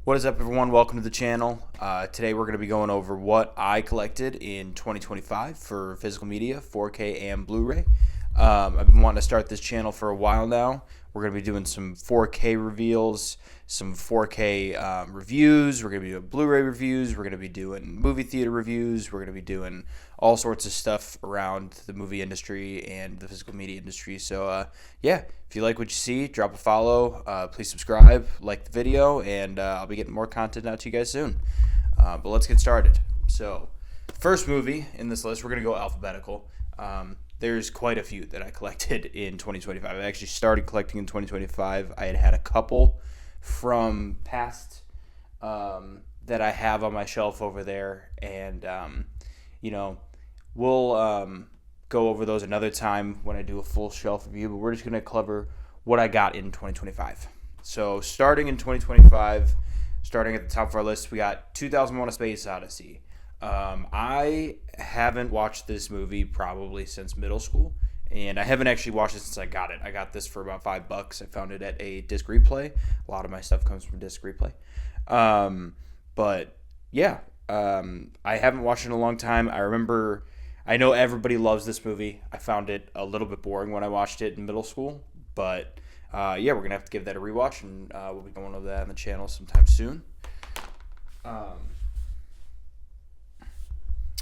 What is up, everyone? Welcome to the channel. Today we're going to be going over what I collected in 2025 for physical media, 4K and Blu-ray. I've been wanting to start this channel for a while now. We're going to be doing some 4K reveals, some 4K reviews. We're going to be doing Blu-ray reviews. We're going to be doing movie theater reviews. We're going to be doing all sorts of stuff around the movie industry and the physical media industry. So, yeah, if you like what you see, drop a follow. Please subscribe, like the video, and I'll be getting more content out to you guys soon. But let's get started. So, first movie in this list, we're going to go alphabetical. There's quite a few that I collected in 2025. I actually started collecting in 2025. I had a couple from past that I have on my shelf over there, and we'll go over those another time when I do a full shelf review, but we're just going to cover what I got in 2025. So starting in 2025, starting at the top of our list, we got 2001: A Space Odyssey. I haven't watched this movie probably since middle school, and I haven't actually watched it since I got it. I got this for about $5. I found it at a Disc Replay. A lot of my stuff comes from Disc Replay. But yeah, I haven't watched it in a long time. I know everybody loves this movie. I found it a little bit boring when I watched it in middle school, but yeah, we're gonna have to give that a rewatch, and we'll be going over that on the channel sometime soon.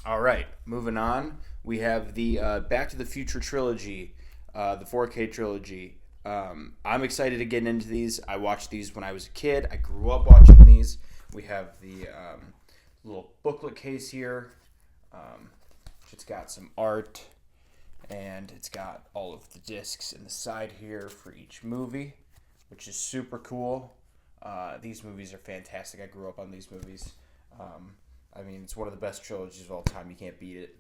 All right, moving on. We have the Back to the Future trilogy, the 4K trilogy. I'm excited to get into these. I watched these when I was a kid. I grew up watching these. We have the little booklet case here. It's got some art, and it's got all of the discs in the side here for each movie, which is super cool. These movies are fantastic. I grew up on these movies. It's one of the best trilogies of all time. You can't beat it.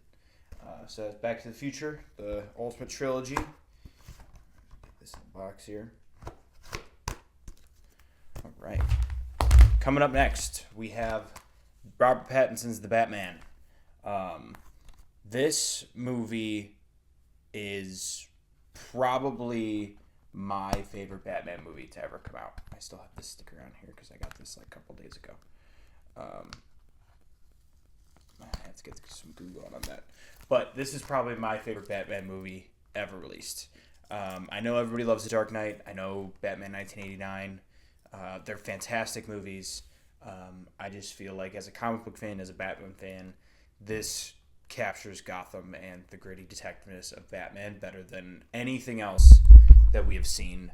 So that's Back to the Future, the Ultimate Trilogy. Get this in the box here. All right. Coming up next, we have Robert Pattinson's The Batman. This movie is probably my favorite Batman movie to ever come out. I still have this sticker on here because I got this like a couple days ago. Let's get some Google on that. But this is probably my favorite Batman movie ever released. I know everybody loves The Dark Knight. I know Batman 1989. They're fantastic movies. I just feel like as a comic book fan, as a Batman fan, this captures Gotham and the gritty detectiveness of Batman better than anything else that we have seen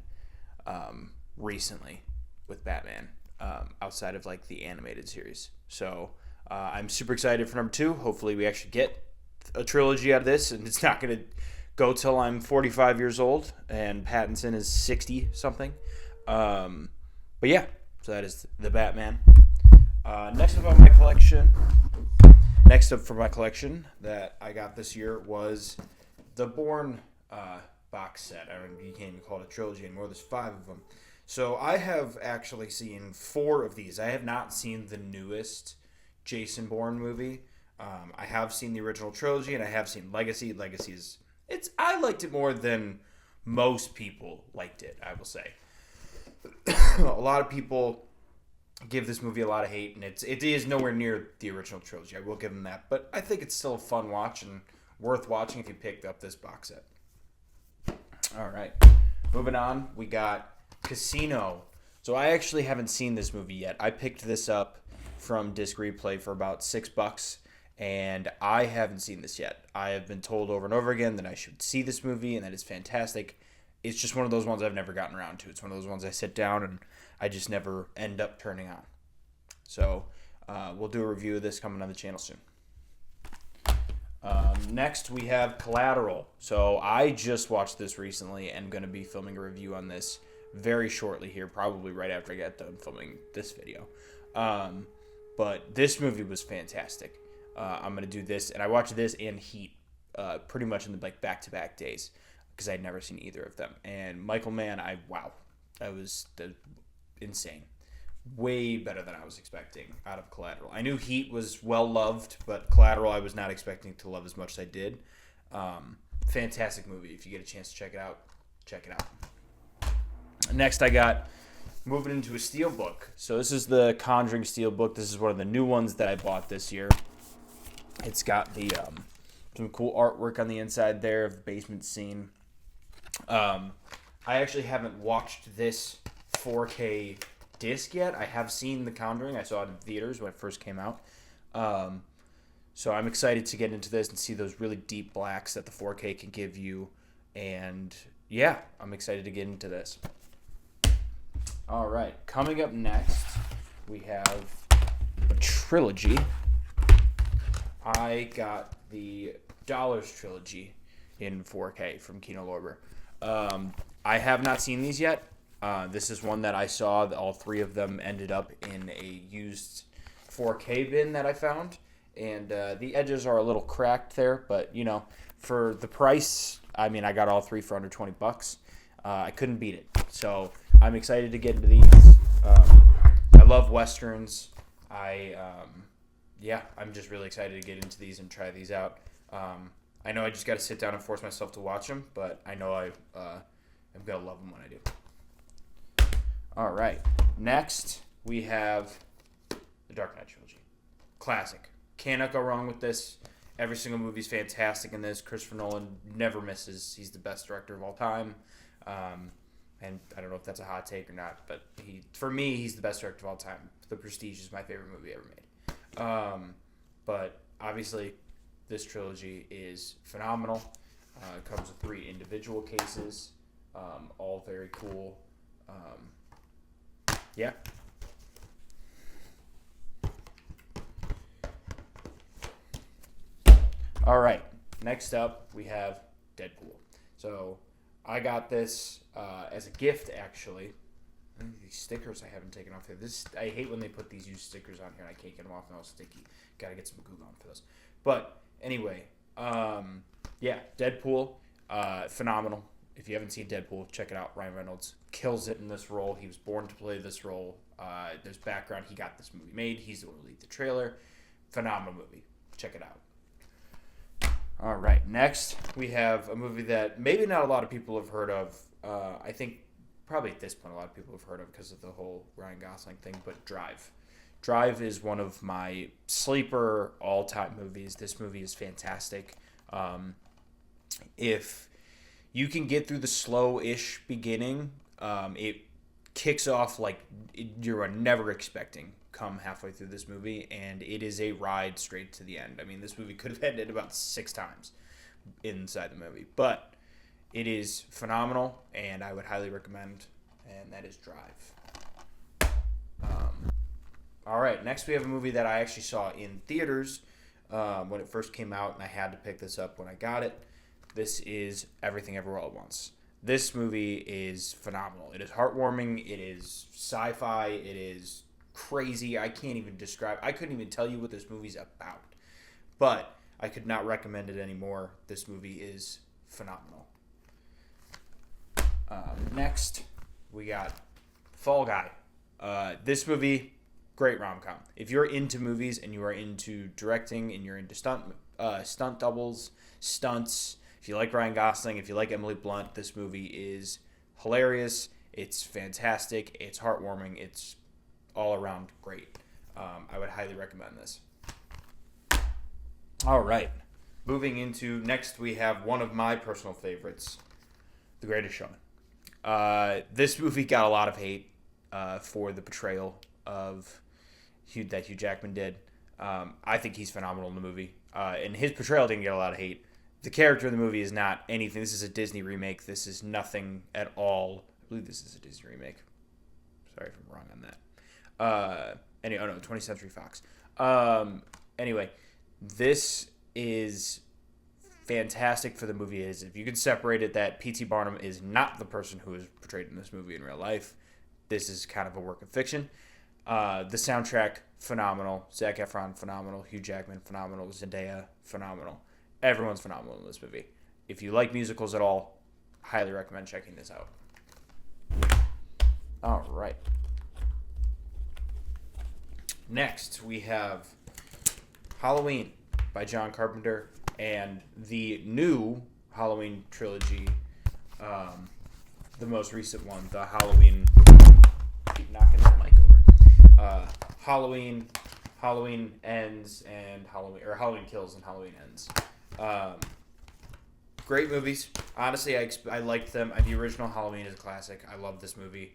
recently with Batman outside of like the animated series. So I'm super excited for number 2. Hopefully we actually get a trilogy out of this, and it's not going to go till I'm 45 years old and Pattinson is 60 something. But yeah, so that is the Batman. Next up for my collection that I got this year was the Bourne box set. You can't even call it a trilogy anymore. There's 5 of them. So I have actually seen 4 of these. I have not seen the newest Jason Bourne movie. I have seen the original trilogy, and I have seen Legacy. I liked it more than most people liked it, I will say. A lot of people give this movie a lot of hate, and it is nowhere near the original trilogy. I will give them that, but I think it's still a fun watch and worth watching if you picked up this box set. All right, moving on, we got Casino. So I actually haven't seen this movie yet. I picked this up from Disc Replay for about $6, and I haven't seen this yet. I have been told over and over again that I should see this movie and that it's fantastic. It's just one of those ones I've never gotten around to. It's one of those ones I sit down and I just never end up turning on. So we'll do a review of this coming on the channel soon. Next, we have Collateral. So I just watched this recently and I'm going to be filming a review on this very shortly here, probably right after I get done filming this video. But this movie was fantastic. I'm going to do this, and I watched this and Heat pretty much in the back-to-back days because I'd never seen either of them. And Michael Mann, that was insane. Way better than I was expecting out of Collateral. I knew Heat was well-loved, but Collateral I was not expecting to love as much as I did. Fantastic movie. If you get a chance to check it out, check it out. Next, I got moving into a steelbook. So this is the Conjuring steelbook. This is one of the new ones that I bought this year. It's got the some cool artwork on the inside there of the basement scene. I actually haven't watched this 4K disc yet. I have seen The Conjuring. I saw it in theaters when it first came out. So I'm excited to get into this and see those really deep blacks that the 4K can give you. And yeah, I'm excited to get into this. All right, coming up next, we have a trilogy. I got the Dollars trilogy in 4K from Kino Lorber. I have not seen these yet. This is one that I saw. All three of them ended up in a used 4K bin that I found. And the edges are a little cracked there, but, you know, for the price, I mean, I got all three for under $20. I couldn't beat it. So I'm excited to get into these. I love Westerns. I'm just really excited to get into these and try these out. I know I just got to sit down and force myself to watch them, but I know I'm going to love them when I do. All right. Next, we have the Dark Knight trilogy. Classic. Cannot go wrong with this. Every single movie's fantastic in this. Christopher Nolan never misses. He's the best director of all time. And I don't know if that's a hot take or not, but for me, he's the best director of all time. The Prestige is my favorite movie ever made. But obviously, this trilogy is phenomenal. It comes with 3 individual cases, all very cool. Yeah. All right. Next up, we have Deadpool. So I got this as a gift, actually. These stickers I haven't taken off here. I hate when they put these used stickers on here and I can't get them off and all sticky. Got to get some glue on for those. But anyway, Deadpool, phenomenal. If you haven't seen Deadpool, check it out. Ryan Reynolds kills it in this role. He was born to play this role. There's background. He got this movie made. He's the one who lead the trailer. Phenomenal movie. Check it out. All right, next we have a movie that maybe not a lot of people have heard of. I think probably at this point a lot of people have heard of because of the whole Ryan Gosling thing, but Drive. Drive is one of my sleeper all-time movies. This movie is fantastic. If you can get through the slow-ish beginning, it kicks off like you are never expecting come halfway through this movie, and it is a ride straight to the end. I mean, this movie could have ended about 6 times inside the movie, but it is phenomenal, and I would highly recommend, and that is Drive. All right, next we have a movie that I actually saw in theaters when it first came out, and I had to pick this up when I got it. This is Everything Everywhere All at Once. This movie is phenomenal. It is heartwarming. It is sci-fi. It is crazy. I couldn't even tell you what this movie's about, but I could not recommend it anymore. This movie is phenomenal. Next, we got Fall Guy. This movie, great rom-com. If you're into movies and you are into directing and you're into stunt doubles, stunts, if you like Ryan Gosling, if you like Emily Blunt, this movie is hilarious. It's fantastic. It's heartwarming. It's all around great. I would highly recommend this. All right. Moving into next, we have one of my personal favorites, The Greatest Showman. This movie got a lot of hate for the portrayal of that Hugh Jackman did. I think he's phenomenal in the movie. And his portrayal didn't get a lot of hate. The character in the movie is not anything. This is a Disney remake. This is nothing at all. I believe this is a Disney remake. Sorry if I'm wrong on that. 20th Century Fox. Anyway, this is fantastic for the movie. If you can separate it, that P.T. Barnum is not the person who is portrayed in this movie in real life. This is kind of a work of fiction. The soundtrack, phenomenal. Zac Efron, phenomenal. Hugh Jackman, phenomenal. Zendaya, phenomenal. Everyone's phenomenal in this movie. If you like musicals at all, highly recommend checking this out. All right. Next, we have Halloween by John Carpenter and the new Halloween trilogy, the most recent one, the Halloween Halloween, Halloween Ends, and Halloween Kills and Halloween Ends. Um, Great movies. Honestly, I liked them. The original Halloween is a classic. I love this movie.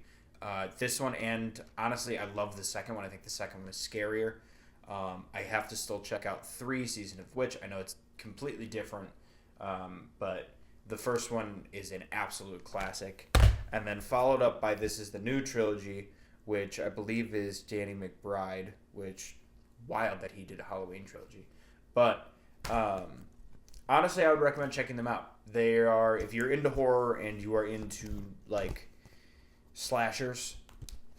This one, and honestly, I love the second one. I think the second one is scarier. I have to still check out 3, Season of Witch. I know it's completely different, but the first one is an absolute classic. And then followed up by This Is the New Trilogy, which I believe is Danny McBride, which, wild that he did a Halloween trilogy. But honestly, I would recommend checking them out. They are, if you're into horror and you are into, like, slashers,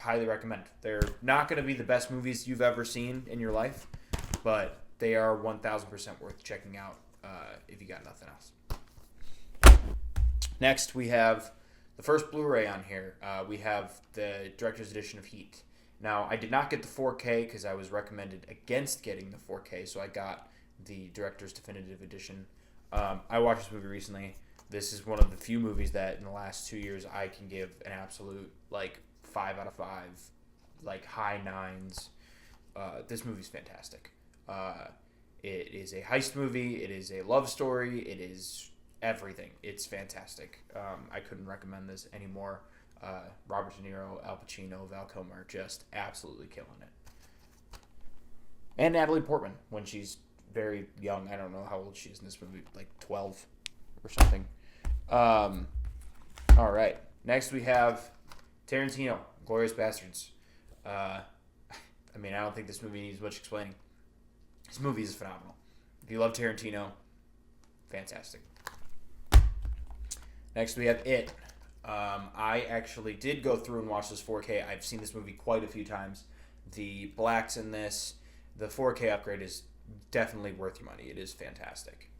highly recommend. They're not going to be the best movies you've ever seen in your life, but they are 1,000% worth checking out if you got nothing else. Next, we have the first Blu-ray on here. We have the Director's Edition of Heat. Now, I did not get the 4K because I was recommended against getting the 4K, so I got the Director's Definitive Edition. I watched this movie recently. This is one of the few movies that in the last 2 years I can give an absolute, like, 5 out of 5, like, high 9s. This movie's fantastic. It is a heist movie. It is a love story. It is everything. It's fantastic. I couldn't recommend this anymore. Robert De Niro, Al Pacino, Val Kilmer, just absolutely killing it. And Natalie Portman, when she's very young. I don't know how old she is in this movie, like 12 or something. All right. Next we have Tarantino, Glorious Bastards. I don't think this movie needs much explaining. This movie is phenomenal. If you love Tarantino, fantastic. Next we have It. I actually did go through and watch this 4K. I've seen this movie quite a few times. The blacks in this, the 4K upgrade is definitely worth your money. It is fantastic.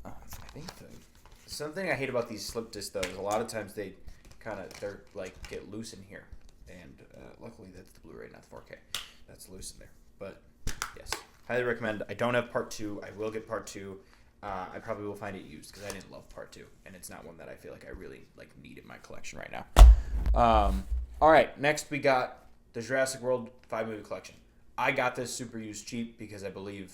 I think something I hate about these slip discs though is a lot of times they're like get loose in here, and luckily that's the Blu-ray, not the 4K. That's loose in there. But yes, highly recommend. I don't have part 2. I will get part 2. I probably will find it used because I didn't love part 2, and it's not one that I feel like I really need in my collection right now. All right, next we got the Jurassic World 5-movie collection. I got this super used cheap because I believe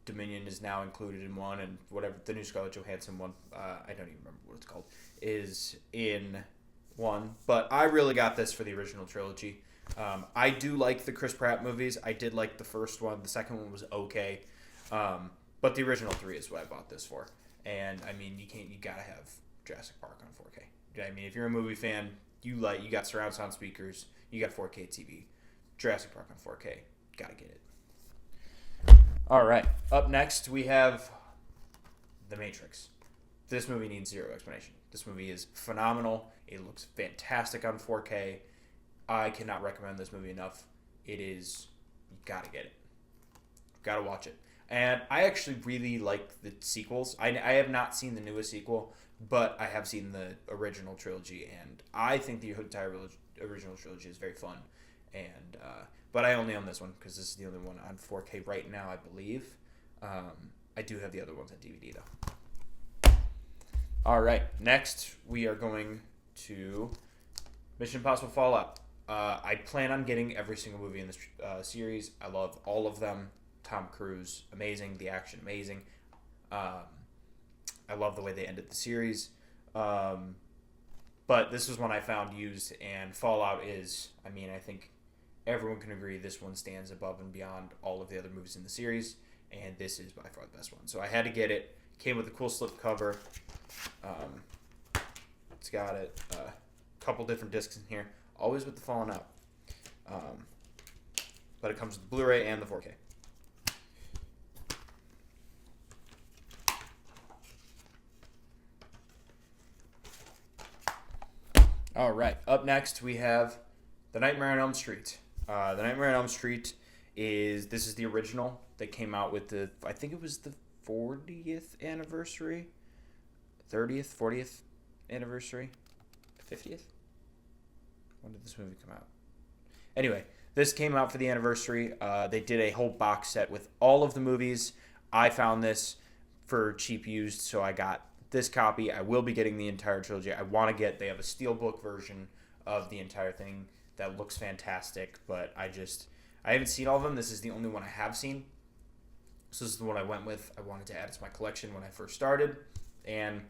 Dominion is now included in one, and whatever the new Scarlett Johansson one, I don't even remember what it's called, is in one. But I really got this for the original trilogy. I do like the Chris Pratt movies. I did like the first one. The second one was okay. But the original 3 is what I bought this for. And you gotta have Jurassic Park on 4K. If you're a movie fan, you got surround sound speakers, you got 4K TV. Jurassic Park on 4K. Gotta get it. All right. Up next, we have The Matrix. This movie needs zero explanation. This movie is phenomenal. It looks fantastic on 4K. I cannot recommend this movie enough. It is, you gotta get it. Gotta watch it. And I actually really like the sequels. I have not seen the newest sequel, but I have seen the original trilogy, and I think the entire original trilogy is very fun. And but I only own this one because this is the only one on 4K right now, I believe. I do have the other ones on DVD though. All right, next we are going to Mission Impossible Fallout. I plan on getting every single movie in this series. I love all of them. Tom Cruise, amazing. The action, amazing. I love the way they ended the series. But this was one I found used, and Fallout is, I think everyone can agree this one stands above and beyond all of the other movies in the series, and this is by far the best one. So I had to get it. Came with a cool slip cover. It's got a couple different discs in here, always with the Fallen Out. But it comes with the Blu-ray and the 4K. All right. Up next, we have The Nightmare on Elm Street. The Nightmare on Elm Street this is the original that came out with I think it was the 40th anniversary, 30th, 40th anniversary, 50th? When did this movie come out? Anyway, this came out for the anniversary. They did a whole box set with all of the movies. I found this for cheap used, so I got this copy. I will be getting the entire trilogy. They have a steelbook version of the entire thing. that looks fantastic, but I haven't seen all of them. This is the only one I have seen. So this is the one I went with. I wanted to add it to my collection when I first started, and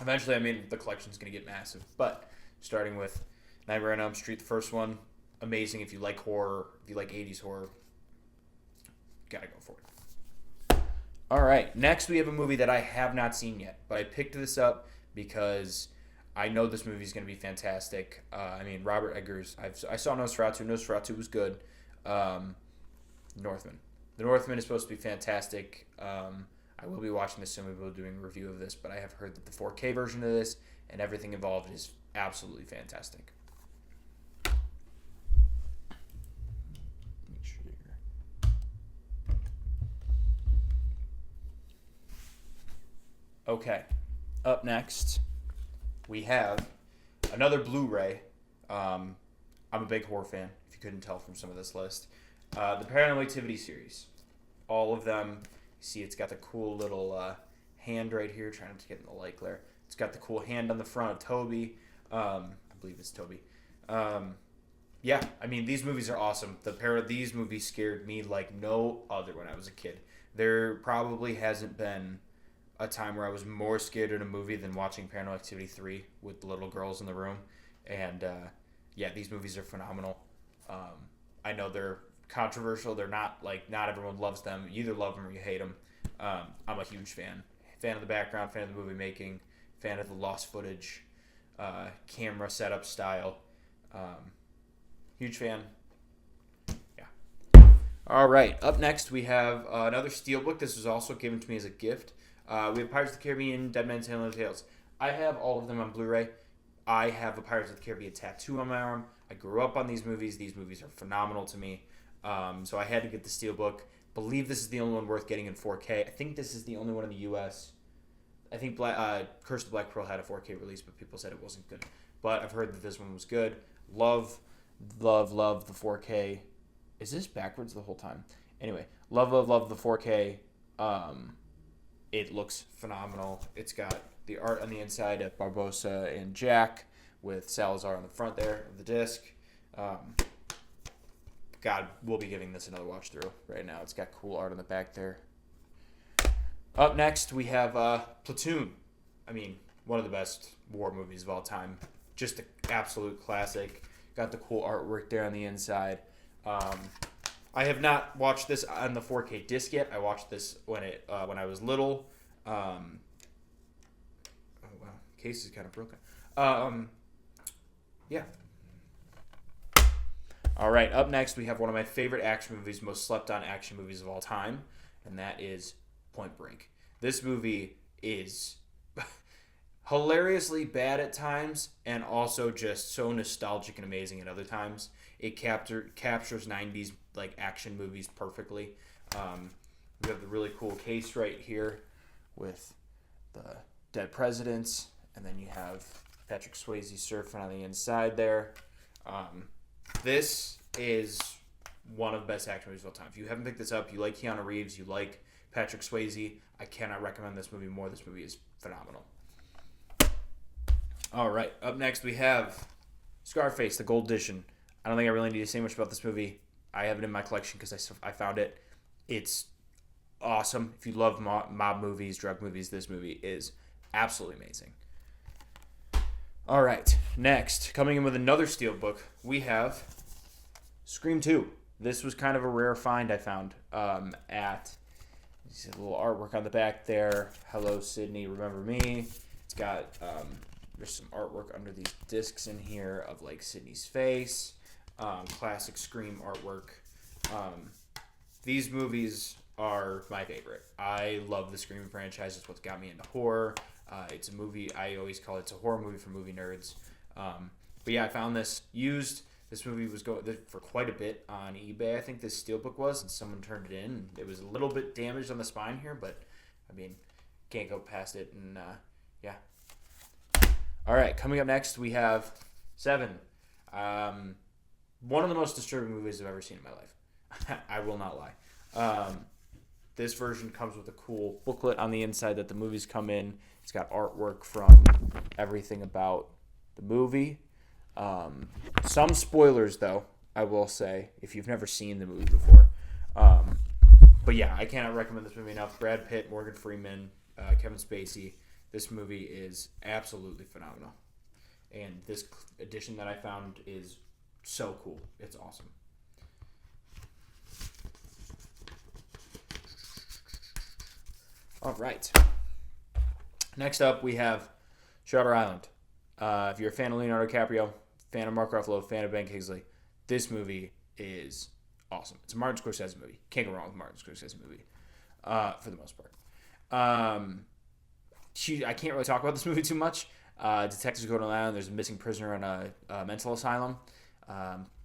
eventually I made the collection's going to get massive. But starting with Nightmare on Elm Street, the first one, amazing. If you like horror, if you like 80s horror, gotta go for it. All right, next we have a movie that I have not seen yet, but I picked this up because I know this movie is going to be fantastic. Robert Eggers. I saw Nosferatu. Nosferatu was good. Northman. The Northman is supposed to be fantastic. I will be watching this soon. We will be doing a review of this, but I have heard that the 4K version of this and everything involved is absolutely fantastic. Make sure okay. Up next, we have another Blu-ray. I'm a big horror fan, if you couldn't tell from some of this list. The Paranormal Activity series. All of them. You see it's got the cool little hand right here, trying to get in the light glare. It's got the cool hand on the front of Toby. I believe it's Toby. These movies are awesome. These movies scared me like no other when I was a kid. There probably hasn't been a time where I was more scared in a movie than watching Paranormal Activity 3 with the little girls in the room. And, these movies are phenomenal. I know they're controversial. They're not everyone loves them. You either love them or you hate them. I'm a huge fan. Fan of the background, fan of the movie making, fan of the lost footage, camera setup style. Huge fan. Yeah. All right. Up next, we have another Steelbook. This was also given to me as a gift. We have Pirates of the Caribbean, Dead Man's Tale, and Tales. I have all of them on Blu-ray. I have a Pirates of the Caribbean tattoo on my arm. I grew up on these movies. These movies are phenomenal to me. So I had to get the Steelbook. Believe this is the only one worth getting in 4K. I think this is the only one in the U.S. I think Curse of the Black Pearl had a 4K release, but people said it wasn't good. But I've heard that this one was good. Love the 4K. Is this backwards the whole time? Anyway, love the 4K. It looks phenomenal. It's got the art on the inside of Barbossa and Jack with Salazar on the front there of the disc. We'll be giving this another watch through right now. It's got cool art on the back there. Up next, we have Platoon. One of the best war movies of all time. Just an absolute classic. Got the cool artwork there on the inside. I have not watched this on the 4K disc yet. I watched this when I was little. Oh wow, case is kind of broken. Yeah. All right, up next we have one of my favorite action movies, most slept on action movies of all time, and that is Point Break. This movie is hilariously bad at times and also just so nostalgic and amazing at other times. It captures 90s action movies perfectly. We have the really cool case right here with the dead presidents, and then you have Patrick Swayze surfing on the inside there. This is one of the best action movies of all time. If you haven't picked this up, you like Keanu Reeves, you like Patrick Swayze, I cannot recommend this movie more. This movie is phenomenal. All right, up next we have Scarface, the Gold Edition. I don't think I really need to say much about this movie. I have it in my collection because I found it. It's awesome. If you love mob movies, drug movies, this movie is absolutely amazing. All right, next, coming in with another Steelbook, we have Scream 2. This was kind of a rare find I found at... You see a little artwork on the back there. Hello, Sydney, remember me. It's got... there's some artwork under these discs in here of Sydney's face. Classic Scream artwork. These movies are my favorite. I love the Scream franchise. It's what's got me into horror. It's a movie, I always call it's a horror movie for movie nerds. But yeah, I found this used. This movie was going for quite a bit on eBay. I think this Steelbook was, and someone turned it in. It was a little bit damaged on the spine here, but can't go past it. And yeah. All right, coming up next, we have Seven. One of the most disturbing movies I've ever seen in my life. I will not lie. This version comes with a cool booklet on the inside that the movies come in. It's got artwork from everything about the movie. Some spoilers, though, I will say, if you've never seen the movie before. But yeah, I cannot recommend this movie enough. Brad Pitt, Morgan Freeman, Kevin Spacey. This movie is absolutely phenomenal. And this edition that I found is so cool. It's awesome. All right. Next up, we have Shutter Island. If you're a fan of Leonardo DiCaprio, fan of Mark Ruffalo, fan of Ben Kingsley, this movie is awesome. It's a Martin Scorsese movie. Can't go wrong with Martin Scorsese movie, for the most part. I can't really talk about this movie too much. Detectives go to an island. There's a missing prisoner in a mental asylum.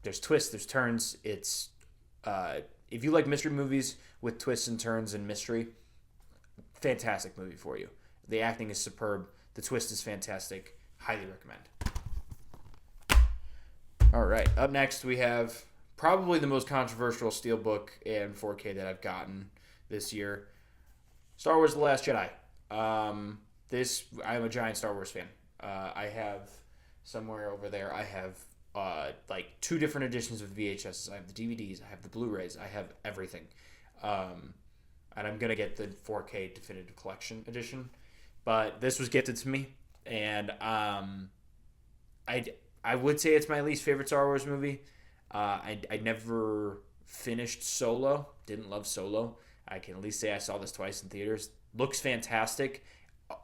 There's twists. There's turns. It's if you like mystery movies with twists and turns and mystery, fantastic movie for you. The acting is superb. The twist is fantastic. Highly recommend. All right. Up next, we have probably the most controversial Steelbook and 4K that I've gotten this year. Star Wars: The Last Jedi. I'm a giant Star Wars fan. I have somewhere over there. I have like 2 different editions of VHS. I have the DVDs. I have the Blu-rays. I have everything. And I'm gonna get the 4K Definitive Collection edition. But this was gifted to me, and I would say it's my least favorite Star Wars movie. I never finished Solo. Didn't love Solo. I can at least say I saw this twice in theaters. Looks fantastic.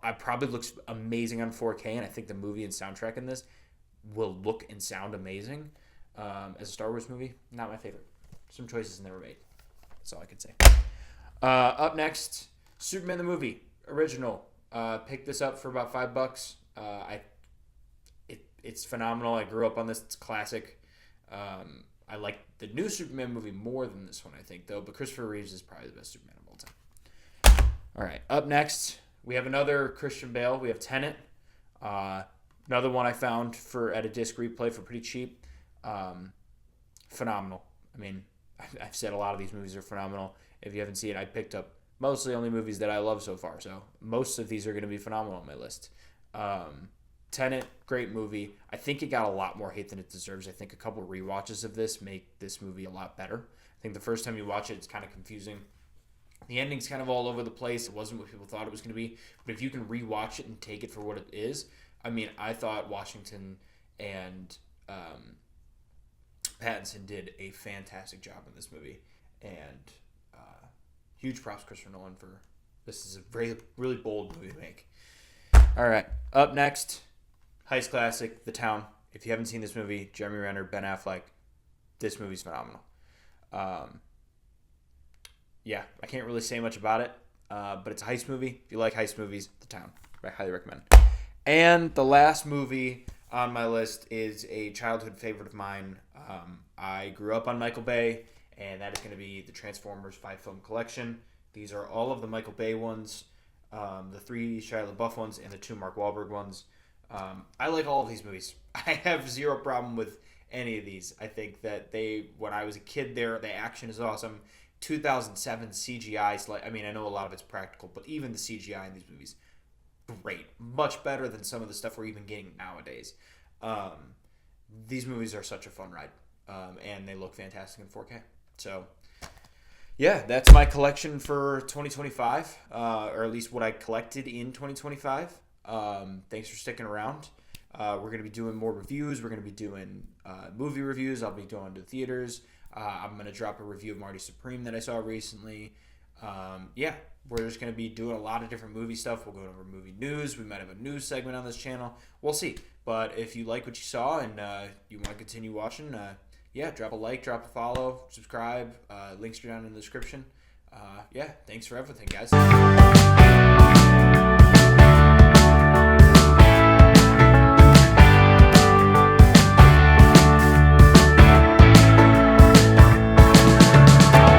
I probably looks amazing on 4K, and I think the movie and soundtrack in this will look and sound amazing. As a Star Wars movie, not my favorite. Some choices never made. That's all I can say. Up next, Superman the movie original. Picked this up for about $5. It's phenomenal. I grew up on this. It's classic. I like the new Superman movie more than this one, I think, though. But Christopher Reeves is probably the best Superman of all time. All right. Up next, we have another Christian Bale. We have Tenet. Another one I found at a disc replay for pretty cheap. Phenomenal. I mean, I've said a lot of these movies are phenomenal. If you haven't seen it, I picked up mostly only movies that I love so far. So most of these are going to be phenomenal on my list. Tenet, great movie. I think it got a lot more hate than it deserves. I think a couple rewatches of this make this movie a lot better. I think the first time you watch it, it's kind of confusing. The ending's kind of all over the place. It wasn't what people thought it was going to be. But if you can rewatch it and take it for what it is, I mean, I thought Washington and Pattinson did a fantastic job in this movie. And huge props Christopher Nolan for this is a very, really bold movie to make. All right. Up next, heist classic, The Town. If you haven't seen this movie, Jeremy Renner, Ben Affleck, this movie's phenomenal. Yeah, I can't really say much about it, but it's a heist movie. If you like heist movies, The Town. I highly recommend. And the last movie on my list is a childhood favorite of mine. I grew up on Michael Bay, and that is going to be the Transformers 5-film collection. These are all of the Michael Bay ones, the 3 Shia LaBeouf ones, and the 2 Mark Wahlberg ones. I like all of these movies. I have zero problem with any of these. I think that when I was a kid, the action is awesome. 2007 CGI, I mean, I know a lot of it's practical, but even the CGI in these movies, great. Much better than some of the stuff we're even getting nowadays. These movies are such a fun ride, and they look fantastic in 4K. So, yeah, that's my collection for 2025, or at least what I collected in 2025. Thanks for sticking around. We're going to be doing more reviews. We're going to be doing movie reviews. I'll be going to theaters. I'm going to drop a review of Marty Supreme that I saw recently. Yeah, we're just going to be doing a lot of different movie stuff. We'll go over movie news. We might have a news segment on this channel. We'll see. But if you like what you saw and you want to continue watching, yeah, drop a like, drop a follow, subscribe. Links are down in the description. Yeah, thanks for everything, guys.